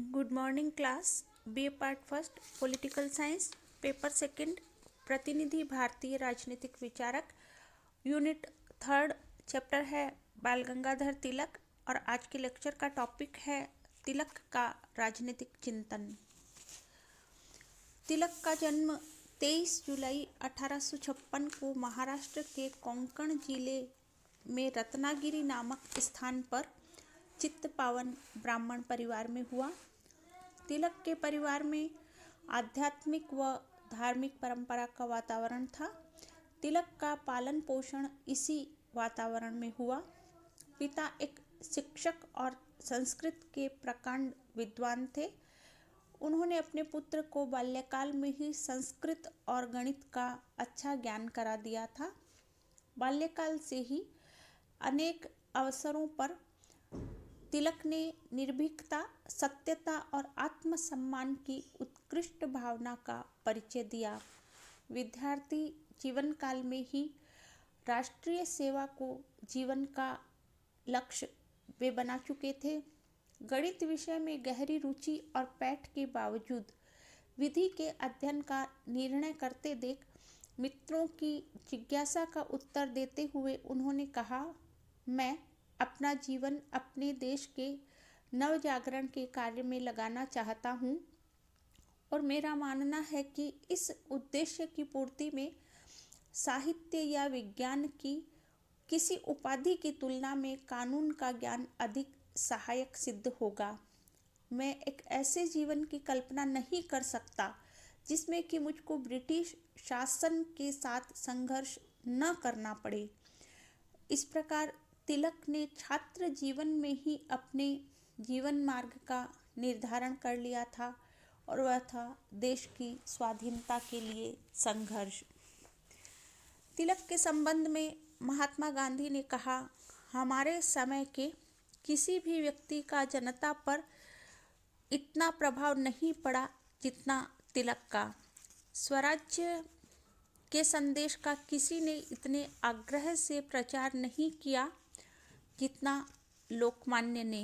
Good morning class. BA part first political science paper second प्रतिनिधि भारतीय राजनीतिक विचारक यूनिट थर्ड चैप्टर है बाल गंगाधर तिलक और आज के लेक्चर का टॉपिक है तिलक का राजनीतिक चिंतन। तिलक का जन्म 23 जुलाई 1856 को महाराष्ट्र के कोंकण जिले में रत्नागिरी नामक स्थान पर चित्तपावन ब्राह्मण परिवार में हुआ। तिलक के परिवार में आध्यात्मिक व धार्मिक परंपरा का वातावरण था। तिलक का पालन पोषण इसी वातावरण में हुआ। पिता एक शिक्षक और संस्कृत के प्रकांड विद्वान थे। उन्होंने अपने पुत्र को बाल्यकाल में ही संस्कृत और गणित का अच्छा ज्ञान करा दिया था। बाल्यकाल से ही अनेक अवसरों पर तिलक ने निर्भीकता, सत्यता और आत्मसम्मान की उत्कृष्ट भावना का परिचय दिया। विद्यार्थी जीवन काल में ही राष्ट्रीय सेवा को जीवन का लक्ष्य वे बना चुके थे। गणित विषय में गहरी रुचि और पैठ के बावजूद विधि के अध्ययन का निर्णय करते देख मित्रों की जिज्ञासा का उत्तर देते हुए उन्होंने कहा, मैं अपना जीवन अपने देश के नवजागरण के कार्य में लगाना चाहता हूँ और मेरा मानना है कि इस उद्देश्य की पूर्ति में साहित्य या विज्ञान की किसी उपाधि की तुलना में कानून का ज्ञान अधिक सहायक सिद्ध होगा। मैं एक ऐसे जीवन की कल्पना नहीं कर सकता जिसमें कि मुझको ब्रिटिश शासन के साथ संघर्ष न करना पड़े। इस प्रकार तिलक ने छात्र जीवन में ही अपने जीवन मार्ग का निर्धारण कर लिया था और वह था देश की स्वाधीनता के लिए संघर्ष। तिलक के संबंध में महात्मा गांधी ने कहा, हमारे समय के किसी भी व्यक्ति का जनता पर इतना प्रभाव नहीं पड़ा जितना तिलक का। स्वराज्य के संदेश का किसी ने इतने आग्रह से प्रचार नहीं किया जितना लोकमान्य ने।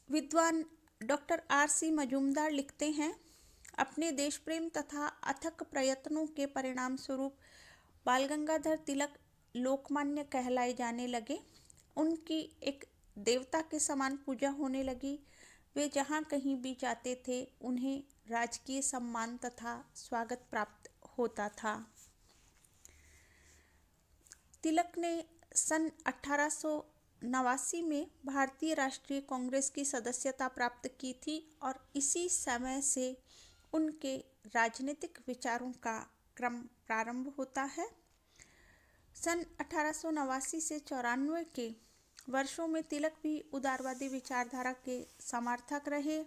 विद्वान डॉक्टर आर.सी. मजूमदार लिखते हैं, अपने देश प्रेम तथा अथक प्रयत्नों के परिणाम स्वरूप बाल गंगाधर तिलक लोकमान्य कहलाए जाने लगे। उनकी एक देवता के समान पूजा होने लगी। वे जहाँ कहीं भी जाते थे उन्हें राजकीय सम्मान तथा स्वागत प्राप्त होता था। तिलक ने सन 1889 में भारतीय राष्ट्रीय कांग्रेस की सदस्यता प्राप्त की थी और इसी समय से उनके राजनीतिक विचारों का क्रम प्रारंभ होता है। सन 1889 से 94 के वर्षों में तिलक भी उदारवादी विचारधारा के समर्थक रहे,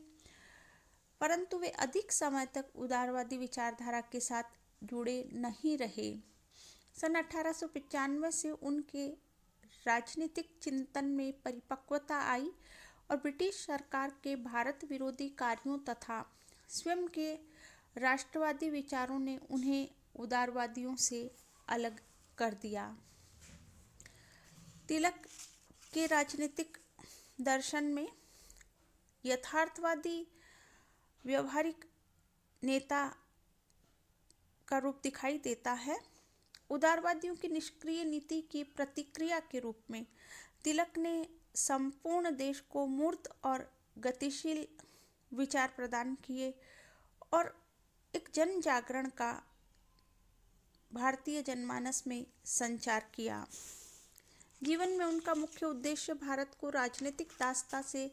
परंतु वे अधिक समय तक उदारवादी विचारधारा के साथ जुड़े नहीं रहे। सन 1895 से उनके राजनीतिक चिंतन में परिपक्वता आई और ब्रिटिश सरकार के भारत विरोधी कार्यों तथा स्वयं के राष्ट्रवादी विचारों ने उन्हें उदारवादियों से अलग कर दिया। तिलक के राजनीतिक दर्शन में यथार्थवादी व्यवहारिक नेता का रूप दिखाई देता है। उदारवादियों की निष्क्रिय नीति की प्रतिक्रिया के रूप में तिलक ने संपूर्ण देश को मूर्त और गतिशील विचार प्रदान किए और एक जन जागरण का भारतीय जनमानस में संचार किया। जीवन में उनका मुख्य उद्देश्य भारत को राजनीतिक दासता से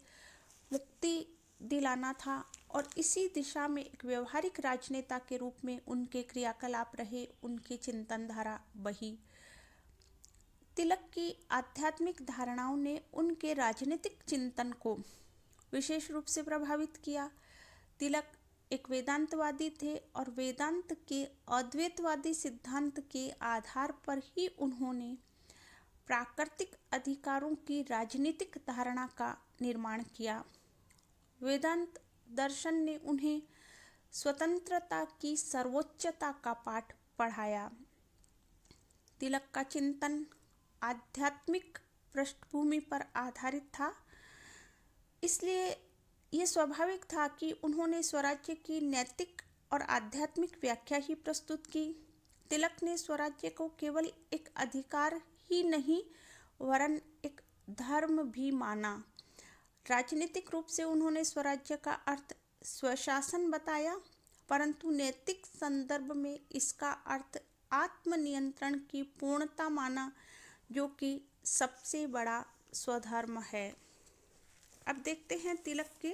मुक्ति दिलाना था और इसी दिशा में एक व्यवहारिक राजनेता के रूप में उनके क्रियाकलाप रहे, उनकी चिंतन धारा बही। तिलक की आध्यात्मिक धारणाओं ने उनके राजनीतिक चिंतन को विशेष रूप से प्रभावित किया। तिलक एक वेदांतवादी थे और वेदांत के अद्वैतवादी सिद्धांत के आधार पर ही उन्होंने प्राकृतिक अधिकारों की राजनीतिक धारणा का निर्माण किया। वेदांत दर्शन ने उन्हें स्वतंत्रता की सर्वोच्चता का पाठ पढ़ाया। तिलक का चिंतन आध्यात्मिक पृष्ठभूमि पर आधारित था। इसलिए ये स्वाभाविक था कि उन्होंने स्वराज्य की नैतिक और आध्यात्मिक व्याख्या ही प्रस्तुत की। तिलक ने स्वराज्य को केवल एक अधिकार ही नहीं वरन एक धर्म भी माना। राजनीतिक रूप से उन्होंने स्वराज्य का अर्थ स्वशासन बताया, परंतु नैतिक संदर्भ में इसका अर्थ आत्मनियंत्रण की पूर्णता माना, जो कि सबसे बड़ा स्वधर्म है। अब देखते हैं तिलक के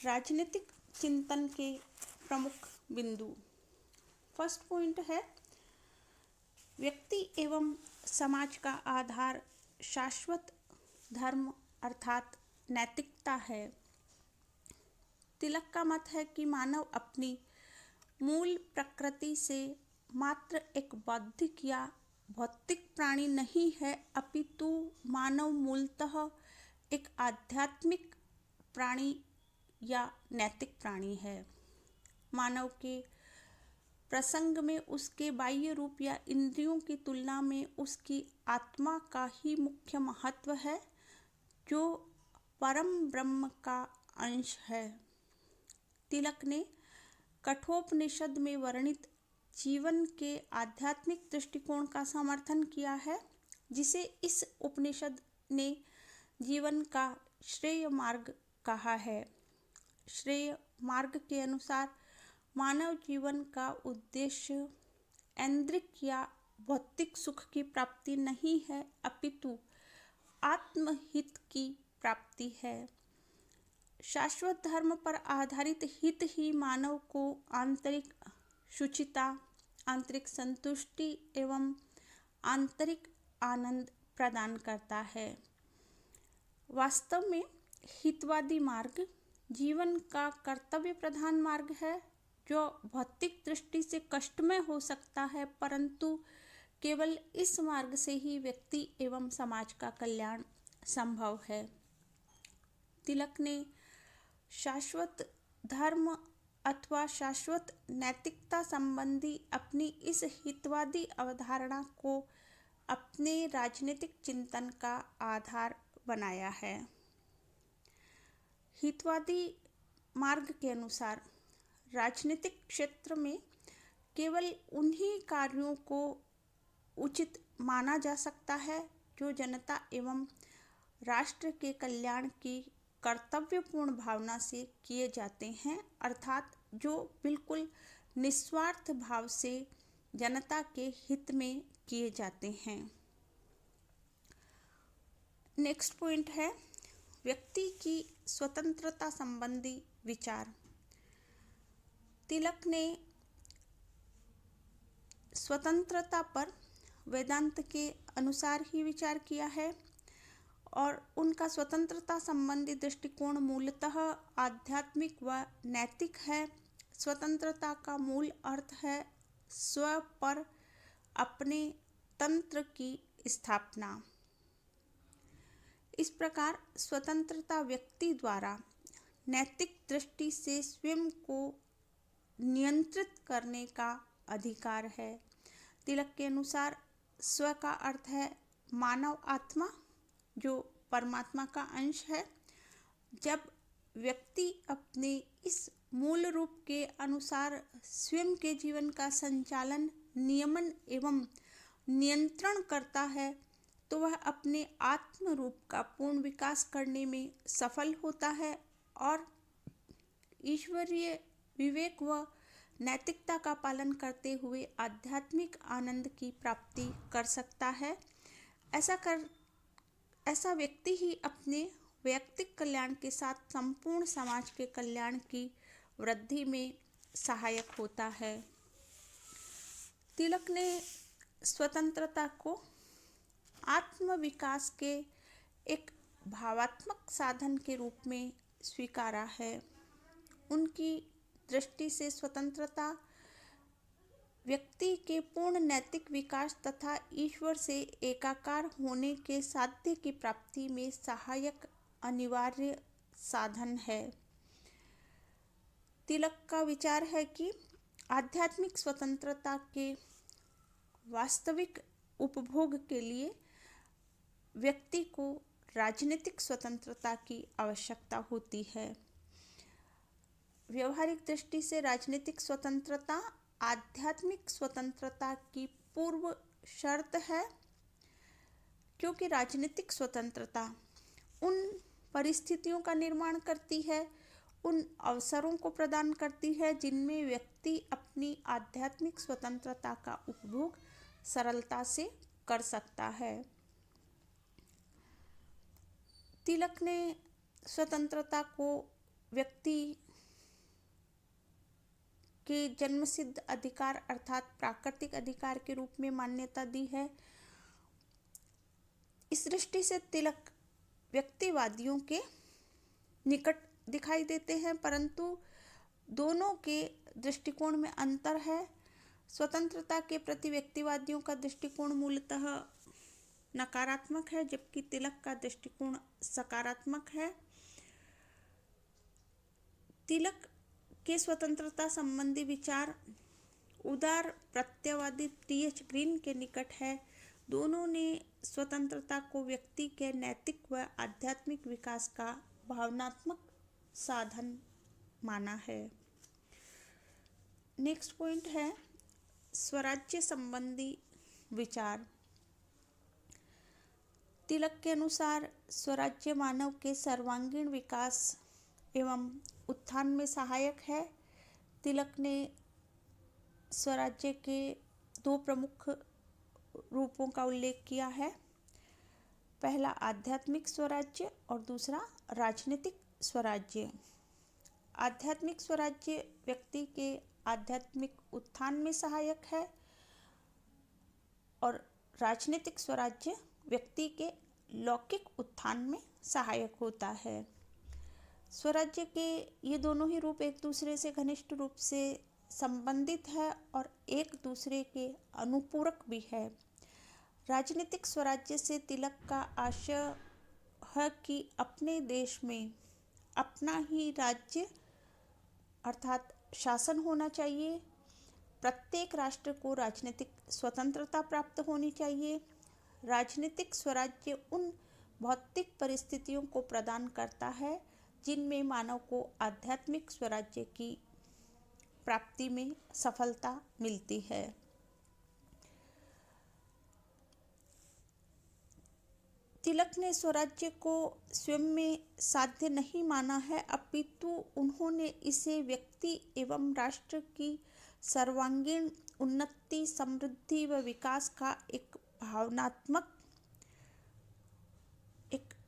राजनीतिक चिंतन के प्रमुख बिंदु। फर्स्ट पॉइंट है, व्यक्ति एवं समाज का आधार शाश्वत धर्म अर्थात नैतिकता है। तिलक का मत है कि मानव अपनी मूल प्रकृति से मात्र एक बौद्धिक या भौतिक प्राणी नहीं है, अपितु मानव मूलतः एक आध्यात्मिक प्राणी या नैतिक प्राणी है। मानव के प्रसंग में उसके बाह्य रूप या इंद्रियों की तुलना में उसकी आत्मा का ही मुख्य महत्व है, जो परम ब्रह्म का अंश है। तिलक ने कठोपनिषद में वर्णित जीवन के आध्यात्मिक दृष्टिकोण का समर्थन किया है, जिसे इस उपनिषद ने जीवन का श्रेय मार्ग कहा है। श्रेय मार्ग के अनुसार मानव जीवन का उद्देश्य ऐन्द्रिक या भौतिक सुख की प्राप्ति नहीं है, अपितु आत्महित की प्राप्ति है। शाश्वत धर्म पर आधारित हित ही मानव को आंतरिक शुचिता, आंतरिक संतुष्टि एवं आंतरिक आनंद प्रदान करता है। वास्तव में हितवादी मार्ग जीवन का कर्तव्य प्रधान मार्ग है, जो भौतिक दृष्टि से कष्टमय हो सकता है, परंतु केवल इस मार्ग से ही व्यक्ति एवं समाज का कल्याण संभव है। तिलक ने शाश्वत धर्म अथवा शाश्वत नैतिकता संबंधी अपनी इस हितवादी अवधारणा को अपने राजनीतिक चिंतन का आधार बनाया है। हितवादी मार्ग के अनुसार राजनीतिक क्षेत्र में केवल उन्हीं कार्यों को उचित माना जा सकता है जो जनता एवं राष्ट्र के कल्याण की कर्तव्यपूर्ण भावना से किए जाते हैं, अर्थात जो बिल्कुल निस्वार्थ भाव से जनता के हित में किए जाते हैं। नेक्स्ट पॉइंट है, व्यक्ति की स्वतंत्रता संबंधी विचार। तिलक ने स्वतंत्रता पर वेदांत के अनुसार ही विचार किया है और उनका स्वतंत्रता संबंधी दृष्टिकोण मूलतः आध्यात्मिक व नैतिक है। स्वतंत्रता का मूल अर्थ है स्व पर अपने तंत्र की स्थापना। इस प्रकार स्वतंत्रता व्यक्ति द्वारा नैतिक दृष्टि से स्वयं को नियंत्रित करने का अधिकार है। तिलक के अनुसार स्व का अर्थ है मानव आत्मा, जो परमात्मा का अंश है। जब व्यक्ति अपने इस मूल रूप के अनुसार स्वयं के जीवन का संचालन, नियमन एवं नियंत्रण करता है, तो वह अपने आत्म रूप का पूर्ण विकास करने में सफल होता है और ईश्वरीय विवेक व नैतिकता का पालन करते हुए आध्यात्मिक आनंद की प्राप्ति कर सकता है। ऐसा व्यक्ति ही अपने वैयक्तिक कल्याण के साथ संपूर्ण समाज के कल्याण की वृद्धि में सहायक होता है। तिलक ने स्वतंत्रता को आत्म विकास के एक भावात्मक साधन के रूप में स्वीकारा है। उनकी दृष्टि से स्वतंत्रता व्यक्ति के पूर्ण नैतिक विकास तथा ईश्वर से एकाकार होने के साध्य की प्राप्ति में सहायक अनिवार्य साधन है। तिलक का विचार है कि आध्यात्मिक स्वतंत्रता के वास्तविक उपभोग के लिए व्यक्ति को राजनीतिक स्वतंत्रता की आवश्यकता होती है। व्यवहारिक दृष्टि से राजनीतिक स्वतंत्रता आध्यात्मिक स्वतंत्रता की पूर्व शर्त है, क्योंकि राजनीतिक स्वतंत्रता उन परिस्थितियों का निर्माण करती है, उन अवसरों को प्रदान करती है जिनमें व्यक्ति अपनी आध्यात्मिक स्वतंत्रता का उपभोग सरलता से कर सकता है। तिलक ने स्वतंत्रता को व्यक्ति के जन्मसिद्ध अधिकार अर्थात प्राकृतिक अधिकार के रूप में मान्यता दी है। इस दृष्टि से तिलक व्यक्तिवादियों के निकट दिखाई देते हैं, परंतु दोनों के दृष्टिकोण में अंतर है। स्वतंत्रता के प्रति व्यक्तिवादियों का दृष्टिकोण मूलतः नकारात्मक है, जबकि तिलक का दृष्टिकोण सकारात्मक है। तिलक के स्वतंत्रता संबंधी विचार उदार प्रत्ययवादी टी.एच. ग्रीन के निकट है। दोनों ने स्वतंत्रता को व्यक्ति के नैतिक व आध्यात्मिक विकास का भावनात्मक साधन माना है। नेक्स्ट पॉइंट है स्वराज्य संबंधी विचार। तिलक के अनुसार स्वराज्य मानव के सर्वांगीण विकास एवं उत्थान में सहायक है। तिलक ने स्वराज्य के दो प्रमुख रूपों का उल्लेख किया है, पहला आध्यात्मिक स्वराज्य और दूसरा राजनीतिक स्वराज्य। आध्यात्मिक स्वराज्य व्यक्ति के आध्यात्मिक उत्थान में सहायक है और राजनीतिक स्वराज्य व्यक्ति के लौकिक उत्थान में सहायक होता है। स्वराज्य के ये दोनों ही रूप एक दूसरे से घनिष्ठ रूप से संबंधित है और एक दूसरे के अनुपूरक भी है। राजनीतिक स्वराज्य से तिलक का आशय है कि अपने देश में अपना ही राज्य अर्थात शासन होना चाहिए। प्रत्येक राष्ट्र को राजनीतिक स्वतंत्रता प्राप्त होनी चाहिए। राजनीतिक स्वराज्य उन भौतिक परिस्थितियों को प्रदान करता है जिनमें मानव को आध्यात्मिक स्वराज्य की प्राप्ति में सफलता मिलती है। तिलक ने स्वराज्य को स्वयं में साध्य नहीं माना है, अपितु उन्होंने इसे व्यक्ति एवं राष्ट्र की सर्वांगीण उन्नति, समृद्धि व विकास का एक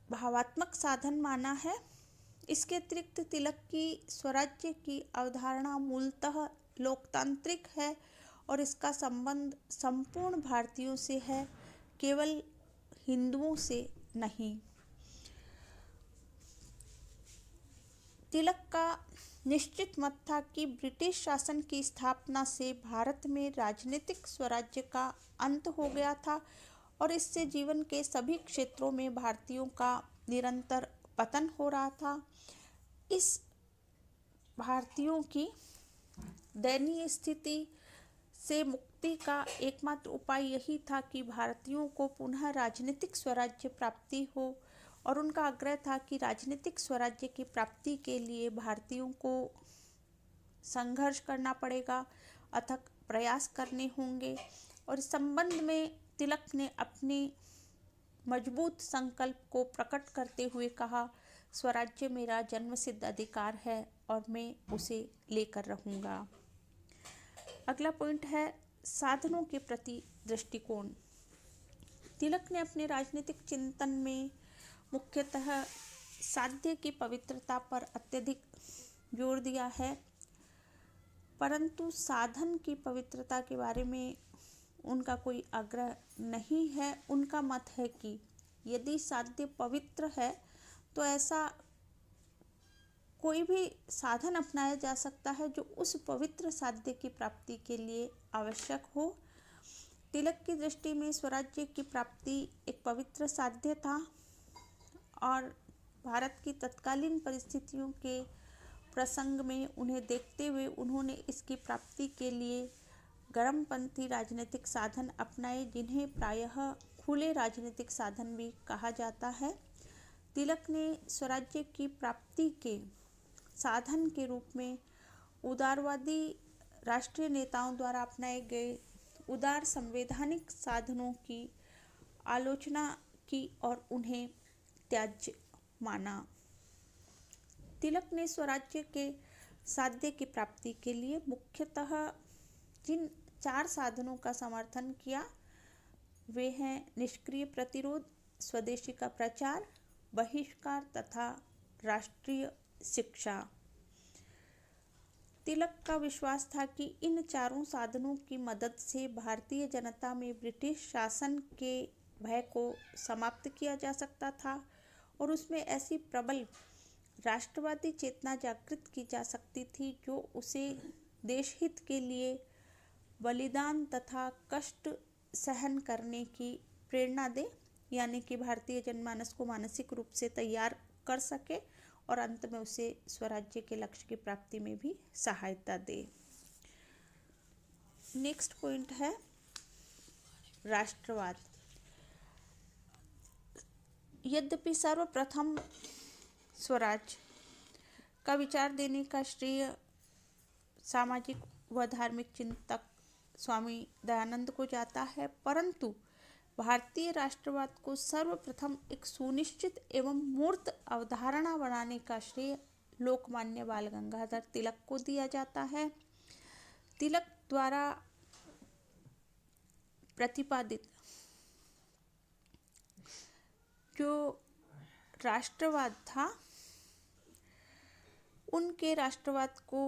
भावात्मक साधन माना है। इसके अतिरिक्त तिलक की स्वराज्य की अवधारणा मूलतः लोकतांत्रिक है और इसका संबंध संपूर्ण भारतीयों से है, केवल हिंदुओं से नहीं। तिलक का निश्चित मत था कि ब्रिटिश शासन की स्थापना से भारत में राजनीतिक स्वराज्य का अंत हो गया था और इससे जीवन के सभी क्षेत्रों में भारतीयों का निरंतर पतन हो रहा था। इस भारतीयों की दयनीय स्थिति से मुक्ति का एकमात्र उपाय यही था कि भारतीयों को पुनः राजनीतिक स्वराज्य प्राप्ति हो और उनका आग्रह था कि राजनीतिक स्वराज्य की प्राप्ति के लिए भारतीयों को संघर्ष करना पड़ेगा, अथक प्रयास करने होंगे। और इस संबंध में तिलक ने अपनी मजबूत संकल्प को प्रकट करते हुए कहा, स्वराज्य मेरा जन्मसिद्ध अधिकार है और मैं उसे लेकर रहूँगा। अगला पॉइंट है साधनों के प्रति दृष्टिकोण। तिलक ने अपने राजनीतिक चिंतन में मुख्यतः साध्य की पवित्रता पर अत्यधिक जोर दिया है, परंतु साधन की पवित्रता के बारे में उनका कोई आग्रह नहीं है। उनका मत है कि यदि साध्य पवित्र है तो ऐसा कोई भी साधन अपनाया जा सकता है जो उस पवित्र साध्य की प्राप्ति के लिए आवश्यक हो। तिलक की दृष्टि में स्वराज्य की प्राप्ति एक पवित्र साध्य था और भारत की तत्कालीन परिस्थितियों के प्रसंग में उन्हें देखते हुए उन्होंने इसकी प्राप्ति के लिए गर्मपंथी राजनीतिक साधन अपनाए, जिन्हें प्रायः खुले राजनीतिक साधन भी कहा जाता है। तिलक ने स्वराज्य की प्राप्ति के साधन के रूप में उदारवादी राष्ट्रीय नेताओं द्वारा अपनाए गए उदार संवैधानिक साधनों की आलोचना की और उन्हें त्याज्य माना। तिलक ने स्वराज्य के साध्य की प्राप्ति के लिए मुख्यतः जिन 4 साधनों का समर्थन किया वे हैं निष्क्रिय प्रतिरोध, स्वदेशी का प्रचार, बहिष्कार तथा राष्ट्रीय शिक्षा। तिलक का विश्वास था कि इन चारों साधनों की मदद से भारतीय जनता में ब्रिटिश शासन के भय को समाप्त किया जा सकता था और उसमें ऐसी प्रबल राष्ट्रवादी चेतना जागृत की जा सकती थी जो उसे देशहित के लिए बलिदान तथा कष्ट सहन करने की प्रेरणा दे, यानी कि भारतीय जनमानस को मानसिक रूप से तैयार कर सके और अंत में उसे स्वराज्य के लक्ष्य की प्राप्ति में भी सहायता दे। नेक्स्ट पॉइंट है राष्ट्रवाद। यद्यपि सर्वप्रथम स्वराज का विचार देने का श्रेय सामाजिक व धार्मिक चिंतक स्वामी दयानंद को जाता है, परंतु भारतीय राष्ट्रवाद को सर्वप्रथम एक सुनिश्चित एवं मूर्त अवधारणा बनाने का श्रेय लोकमान्य बाल गंगाधर तिलक को दिया जाता है। तिलक द्वारा प्रतिपादित जो राष्ट्रवाद था, उनके राष्ट्रवाद को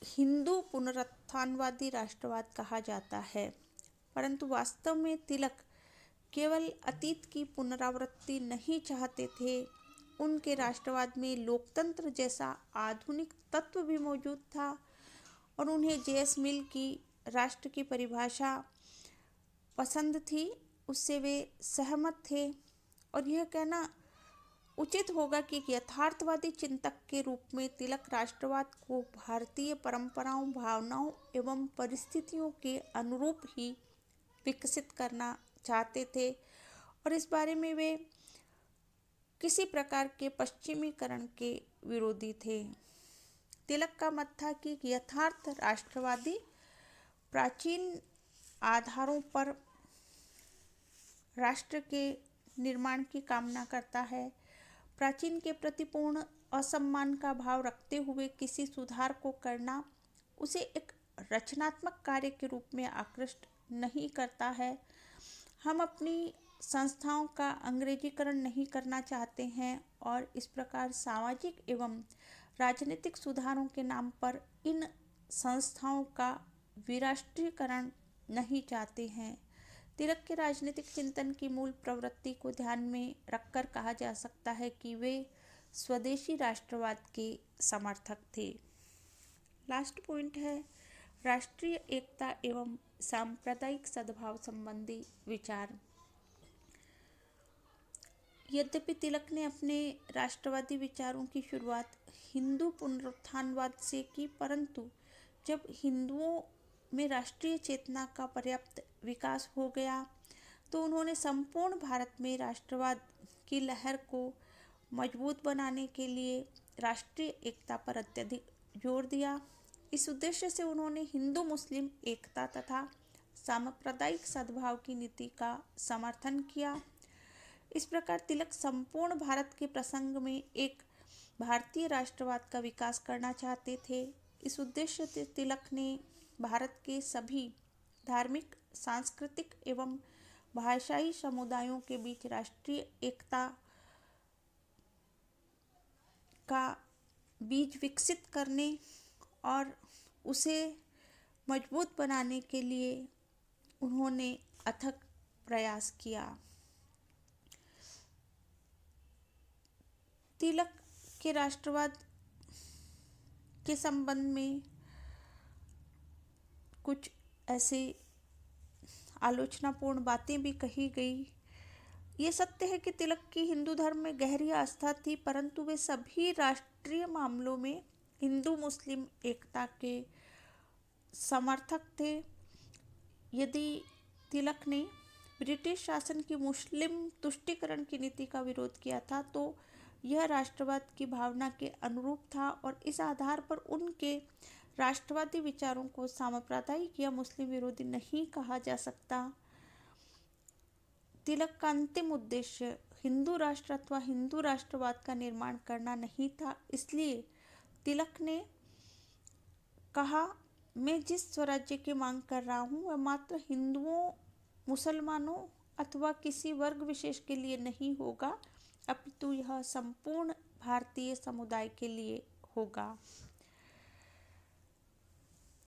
हिंदू पुनरुत्थानवादी राष्ट्रवाद कहा जाता है, परंतु वास्तव में तिलक केवल अतीत की पुनरावृत्ति नहीं चाहते थे। उनके राष्ट्रवाद में लोकतंत्र जैसा आधुनिक तत्व भी मौजूद था और उन्हें जे.एस. मिल की राष्ट्र की परिभाषा पसंद थी, उससे वे सहमत थे और यह कहना उचित होगा कि यथार्थवादी चिंतक के रूप में तिलक राष्ट्रवाद को भारतीय परंपराओं, भावनाओं एवं परिस्थितियों के अनुरूप ही विकसित करना चाहते थे और इस बारे में वे किसी प्रकार के पश्चिमीकरण के विरोधी थे। तिलक का मत था कि यथार्थ राष्ट्रवादी प्राचीन आधारों पर राष्ट्र के निर्माण की कामना करता है। प्राचीन के प्रति पूर्ण असम्मान का भाव रखते हुए किसी सुधार को करना उसे एक रचनात्मक कार्य के रूप में आकृष्ट नहीं करता है। हम अपनी संस्थाओं का अंग्रेजीकरण नहीं करना चाहते हैं और इस प्रकार सामाजिक एवं राजनीतिक सुधारों के नाम पर इन संस्थाओं का विराष्ट्रीयकरण नहीं चाहते हैं। तिलक के राजनीतिक चिंतन की मूल प्रवृत्ति को ध्यान में रखकर कहा जा सकता है कि वे स्वदेशी राष्ट्रवाद के समर्थक थे। लास्ट पॉइंट है राष्ट्रीय एकता एवं सांप्रदायिक सद्भाव संबंधी विचार। यद्यपि तिलक ने अपने राष्ट्रवादी विचारों की शुरुआत हिंदू पुनरुत्थानवाद से की, परंतु जब हिंदुओं में राष्ट्रीय चेतना का पर्याप्त विकास हो गया तो उन्होंने संपूर्ण भारत में राष्ट्रवाद की लहर को मजबूत बनाने के लिए राष्ट्रीय एकता पर अत्यधिक जोर दिया। इस उद्देश्य से उन्होंने हिंदू मुस्लिम एकता तथा सांप्रदायिक सद्भाव की नीति का समर्थन किया। इस प्रकार तिलक संपूर्ण भारत के प्रसंग में एक भारतीय राष्ट्रवाद का विकास करना चाहते थे। इस उद्देश्य से तिलक ने भारत के सभी धार्मिक, सांस्कृतिक एवं भाषाई समुदायों के बीच राष्ट्रीय एकता का बीज विकसित करने और उसे मजबूत बनाने के लिए उन्होंने अथक प्रयास किया। तिलक के राष्ट्रवाद के संबंध में कुछ ऐसी आलोचनापूर्ण बातें भी कही गई। ये सत्य है कि तिलक की हिंदू धर्म में गहरी आस्था थी, परंतु वे सभी राष्ट्रीय मामलों में हिंदू मुस्लिम एकता के समर्थक थे। यदि तिलक ने ब्रिटिश शासन की मुस्लिम तुष्टीकरण की नीति का विरोध किया था, तो यह राष्ट्रवाद की भावना के अनुरूप था और इस आधार पर उनके राष्ट्रवादी विचारों को सांप्रदायिक या मुस्लिम विरोधी नहीं कहा जा सकता। तिलक का अंतिम उद्देश्य हिंदू राष्ट्र अथवा हिंदू राष्ट्रवाद का निर्माण करना नहीं था। इसलिए तिलक ने कहा, मैं जिस स्वराज्य की मांग कर रहा हूँ वह मात्र हिंदुओं, मुसलमानों अथवा किसी वर्ग विशेष के लिए नहीं होगा, अपितु यह संपूर्ण भारतीय समुदाय के लिए होगा।